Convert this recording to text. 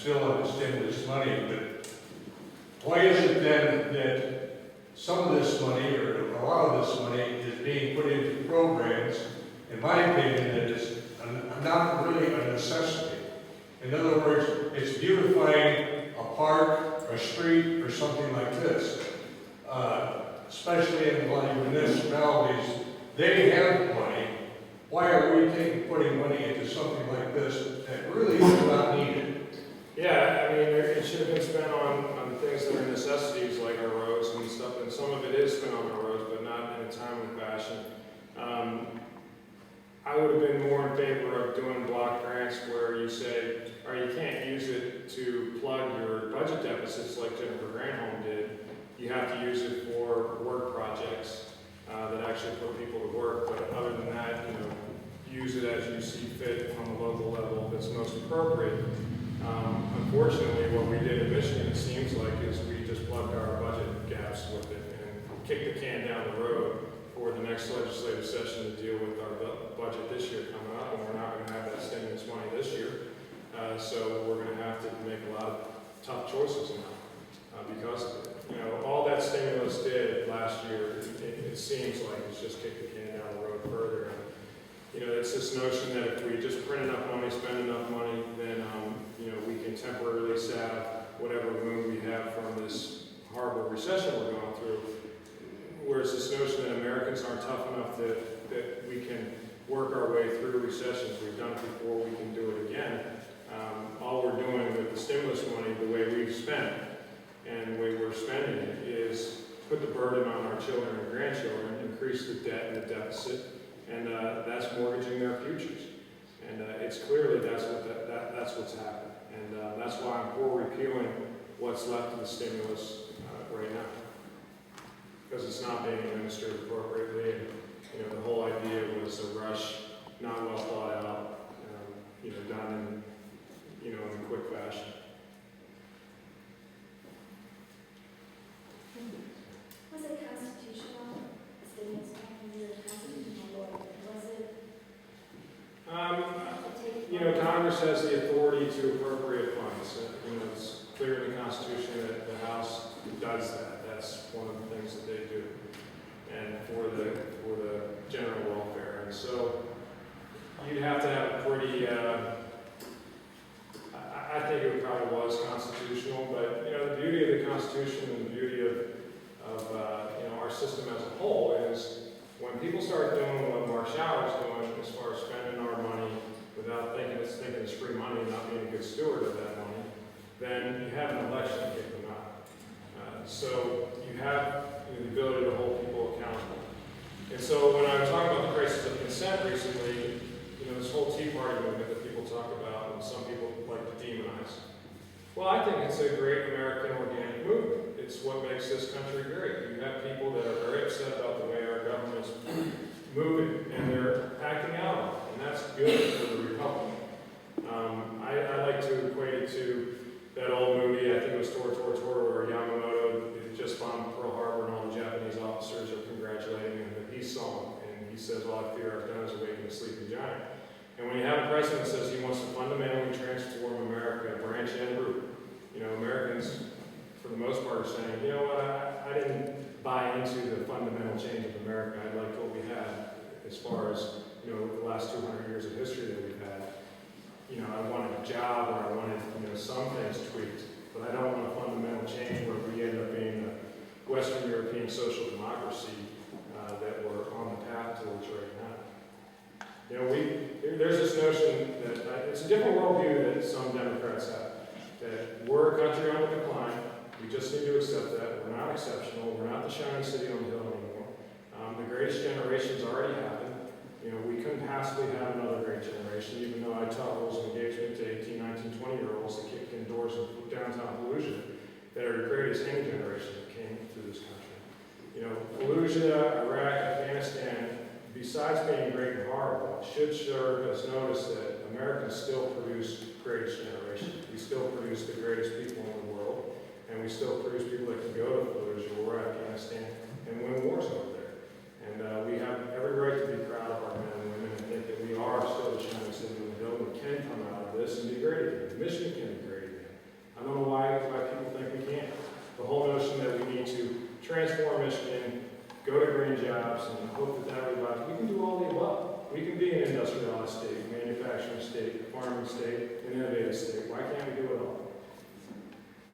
still on the stimulus money, but why is it then that some of this money, or a lot of this money, is being put into programs, in my opinion, that is not really a necessity? In other words, it's beautifying a park, a street, or something like this. Especially in a lot of municipalities, they have money. Why are we putting money into something like this that really is not needed? Yeah, I mean, it should have been spent on things that are necessities like our roads and stuff, and some of it is spent on our roads, but not in a timely fashion. I would have been more in favor of doing block grants where you say, or you can't use it to plug your budget deficits like Jennifer Granholm did. You have to use it for work projects that actually put people to work, but other than that, use it as you see fit on the local level that's most appropriate. Unfortunately, what we did in Michigan, it seems like, is we just plugged our budget gaps with it and kicked the can down the road for the next legislative session to deal with our budget this year coming up, and we're not going to have that stimulus money this year. So we're going to have to make a lot of tough choices now because of it. All that stimulus did last year, it seems like it's just kicked the can down the road further. And, it's this notion that if we just print enough money, spend enough money, then we can temporarily salve whatever wound we have from this horrible recession we're going through. Whereas this notion that Americans aren't tough enough that we can work our way through recessions. We've done it before, we can do it again. All we're doing with the stimulus money, the way we've spent, and the way we're spending it, is put the burden on our children and grandchildren, increase the debt and the deficit, and that's mortgaging their futures. And it's clearly that's what's happened. And that's why I'm for repealing what's left of the stimulus right now. Because it's not being administered appropriately, and the whole idea was a rush, not well thought out, done in a quick fashion. Was it constitutional? Stimulus package or constitutional law? Was it? Congress has the authority to appropriate funds. It's clear in the Constitution that the House does that. That's one of the things that they do, and for the general welfare. And so you'd have to have a pretty. I think it probably was constitutional, but the beauty of the Constitution and the beauty of our system as a whole is when people start doing what Mark Schauer's doing as far as spending our money without thinking it's free money and not being a good steward of that money, then you have an election to kick them out. So you have the ability to hold people accountable. And so when I was talking about the crisis of consent recently, this whole Tea Party movement that people talk about and some people like to demonize. Well, I think it's a great American organic movement. It's what makes this country great. You have people that are very upset about the way our government's moving, and they're acting out on it, and that's good for the Republic. I like to equate it to that old movie, I think it was Tor, where Yamamoto just bombed Pearl Harbor and all the Japanese officers are congratulating him in the peace song, and he says, all I fear I've done is awaken a sleeping giant. And when you have a president that says he wants to fundamentally transform America, branch and root, Americans, for the most part, are saying, I didn't buy into the fundamental change of America. I liked what we had as far as, the last 200 years of history that we've had. I wanted a job, or I wanted, some things tweaked, but I don't want a fundamental change where we end up being a Western European social democracy that we're on the path towards right now. There's this notion that it's a different worldview that some Democrats have, that we're a country on the decline. We just need to accept that. We're not exceptional. We're not the shiny city on the hill anymore. The greatest generation's already happened. We couldn't possibly have another great generation, even though I taught rules of engagement to 18, 19, 20-year-olds that kicked in doors in downtown Fallujah that are the greatest any generation that came through this country. Fallujah, Iraq, Afghanistan, besides being great and horrible, should serve as notice that Americans still produce greatest generation. We still produce the greatest people in the world, and we still produce people that can go to Fallujah or Afghanistan and win wars over there. And we have every right to be proud of our men and women and think that we are still the shining city on the hill. We can come out of this and be great again. Michigan can be great again. generating jobs and hope that everybody, we can do all the above. We can be an industrial state, manufacturing state, farming state, an innovative state. Why can't we do it all?